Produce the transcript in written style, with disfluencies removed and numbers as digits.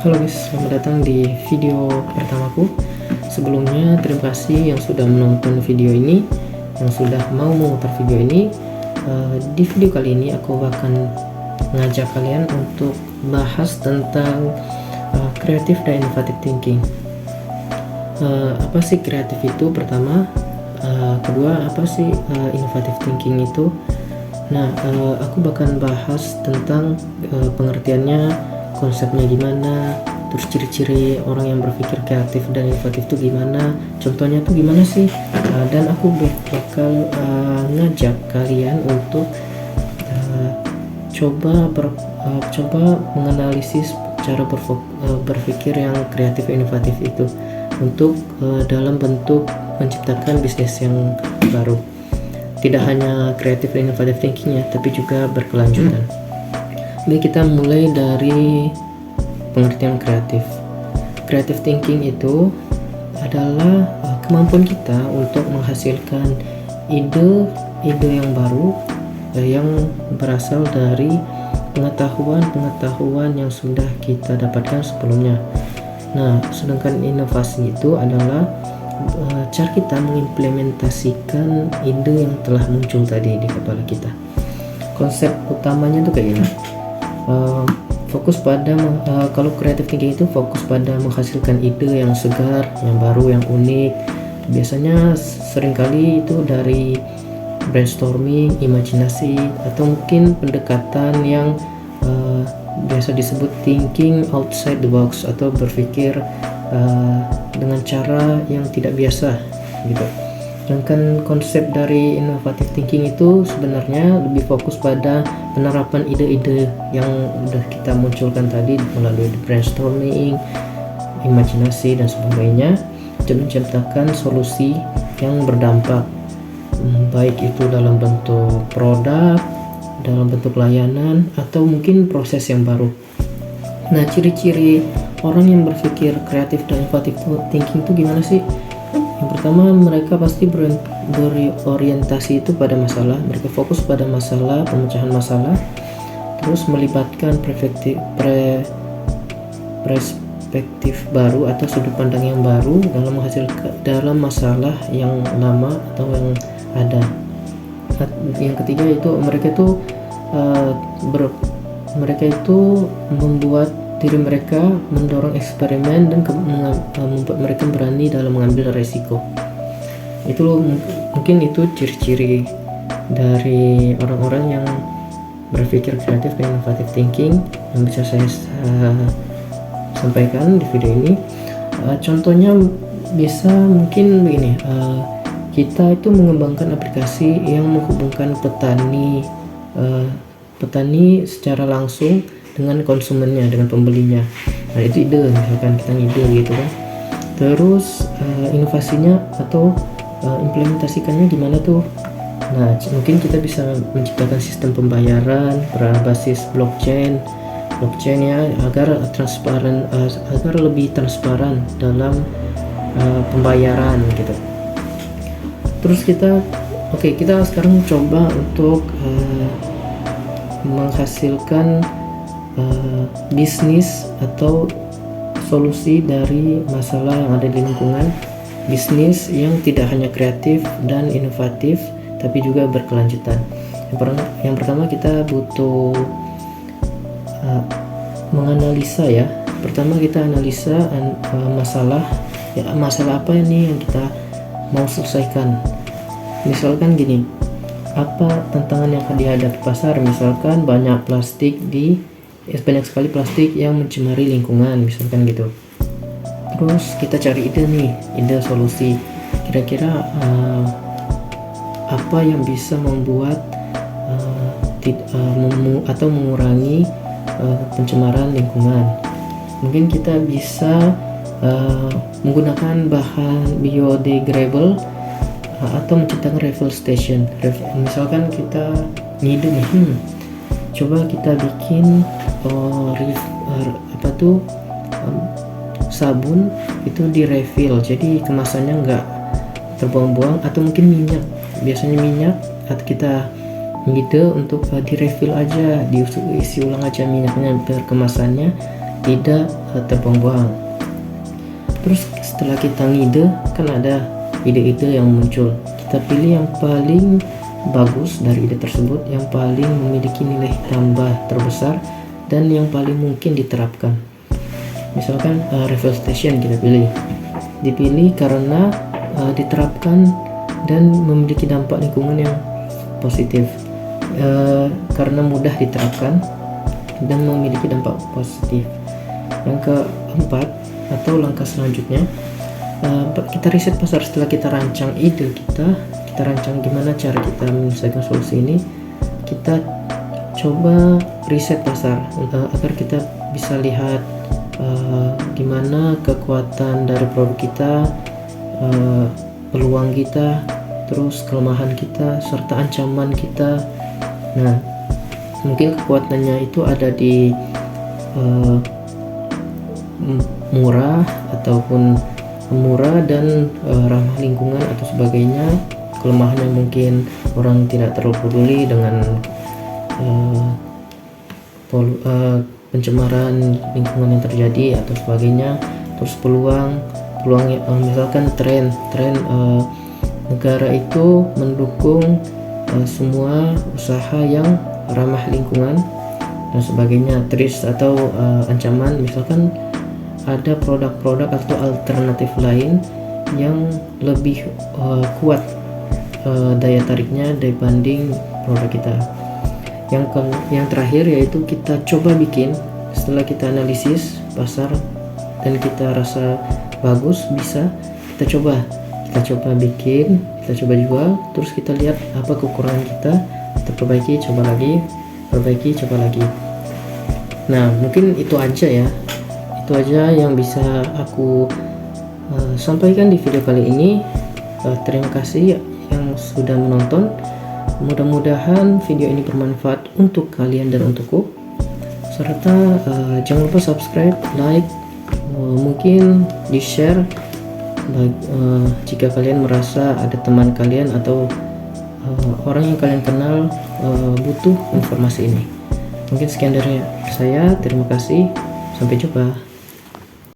Halo guys, selamat datang di video pertamaku. Sebelumnya terima kasih yang sudah menonton video ini, yang sudah mau memutar video ini. Di video kali ini aku akan ngajak kalian untuk bahas tentang kreatif dan innovative thinking. Apa sih kreatif itu pertama, kedua apa sih innovative thinking itu. Nah, aku bakal bahas tentang pengertiannya, konsepnya gimana, terus ciri-ciri orang yang berpikir kreatif dan inovatif itu gimana, contohnya tuh gimana sih. Dan aku bakal ngajak kalian untuk coba menganalisis cara berpikir yang kreatif inovatif itu untuk dalam bentuk menciptakan bisnis yang baru. Tidak hanya kreatif dan inovatif thinkingnya, tapi juga berkelanjutan. Jadi kita mulai dari pengertian kreatif. Creative thinking itu adalah kemampuan kita untuk menghasilkan ide-ide yang baru yang berasal dari pengetahuan yang sudah kita dapatkan sebelumnya. Nah, sedangkan inovasi itu adalah cara kita mengimplementasikan ide yang telah muncul tadi di kepala kita. Konsep utamanya tuh kayak gini. Fokus pada kalau creative thinking itu fokus pada menghasilkan ide yang segar, yang baru, yang unik. Biasanya seringkali itu dari brainstorming, imajinasi, atau mungkin pendekatan yang biasa disebut thinking outside the box, atau berpikir dengan cara yang tidak biasa gitu. Sedangkan konsep dari innovative thinking itu sebenarnya lebih fokus pada penerapan ide-ide yang udah kita munculkan tadi melalui brainstorming, imajinasi dan sebagainya, untuk menciptakan solusi yang berdampak, baik itu dalam bentuk produk, dalam bentuk layanan, atau mungkin proses yang baru. Nah, ciri-ciri orang yang berpikir kreatif dan innovative thinking itu gimana sih? Yang pertama, mereka pasti berorientasi itu pada masalah. Mereka fokus pada masalah, pemecahan masalah, terus melibatkan perspektif baru atau sudut pandang yang baru dalam masalah yang lama atau yang ada. Yang ketiga itu mereka itu membuat diri mereka mendorong eksperimen dan membuat mereka berani dalam mengambil resiko. Itu mungkin itu ciri-ciri dari orang-orang yang berpikir kreatif dan innovative thinking yang bisa saya sampaikan di video ini. Contohnya bisa mungkin begini, kita itu mengembangkan aplikasi yang menghubungkan petani secara langsung dengan konsumennya, dengan pembelinya. Nah, itu ide, misalkan kita ngide gitu kan. Terus inovasinya atau implementasikannya gimana tuh? Nah, mungkin kita bisa menciptakan sistem pembayaran berbasis blockchain ya, agar lebih transparan dalam pembayaran gitu. Terus kita sekarang coba untuk menghasilkan bisnis atau solusi dari masalah yang ada di lingkungan, bisnis yang tidak hanya kreatif dan inovatif tapi juga berkelanjutan. Yang pertama kita butuh menganalisa ya. Pertama kita analisa masalah apa ini yang kita mau selesaikan. Misalkan gini, apa tantangan yang akan dihadapi pasar? Misalkan banyak sekali plastik yang mencemari lingkungan, misalkan gitu. Terus kita cari ide solusi. Kira-kira apa yang bisa membuat atau mengurangi pencemaran lingkungan? Mungkin kita bisa menggunakan bahan biodegradable atau menciptakan refill station. Misalkan kita ngide nih, coba kita bikin sabun itu di refill, jadi kemasannya nggak terbuang-buang. Atau mungkin minyak, biasanya minyak atau kita ngide untuk di refill aja, diisi ulang aja minyaknya biar kemasannya tidak terbuang-buang. Terus setelah kita ngide, kan ada ide-ide yang muncul, kita pilih yang paling bagus dari ide tersebut, yang paling memiliki nilai tambah terbesar dan yang paling mungkin diterapkan. Misalkan refill station kita dipilih karena diterapkan dan memiliki dampak lingkungan yang positif, karena mudah diterapkan dan memiliki dampak positif. Yang keempat atau langkah selanjutnya, kita riset pasar. Setelah kita rancang ide kita rancang gimana cara kita menyelesaikan solusi ini, kita coba riset pasar agar kita bisa lihat gimana kekuatan dari produk kita, peluang kita, terus kelemahan kita, serta ancaman kita. Nah, mungkin kekuatannya itu ada di murah dan ramah lingkungan atau sebagainya. Kelemahannya mungkin orang tidak terlalu peduli dengan pencemaran lingkungan yang terjadi atau sebagainya. Terus peluang misalkan tren negara itu mendukung semua usaha yang ramah lingkungan dan sebagainya. Terus atau ancaman, misalkan ada produk-produk atau alternatif lain yang lebih kuat daya tariknya dibanding produk kita. Yang terakhir yaitu kita coba bikin. Setelah kita analisis pasar dan kita rasa bagus, bisa, kita coba bikin, kita coba jual, terus kita lihat apa kekurangan kita perbaiki, coba lagi, perbaiki, coba lagi. Nah, mungkin itu aja yang bisa aku sampaikan di video kali ini. Terima kasih yang sudah menonton. Mudah-mudahan video ini bermanfaat untuk kalian dan untukku. Serta jangan lupa subscribe, like, mungkin di share jika kalian merasa ada teman kalian atau orang yang kalian kenal butuh informasi ini. Mungkin sekian dari saya, terima kasih, sampai jumpa.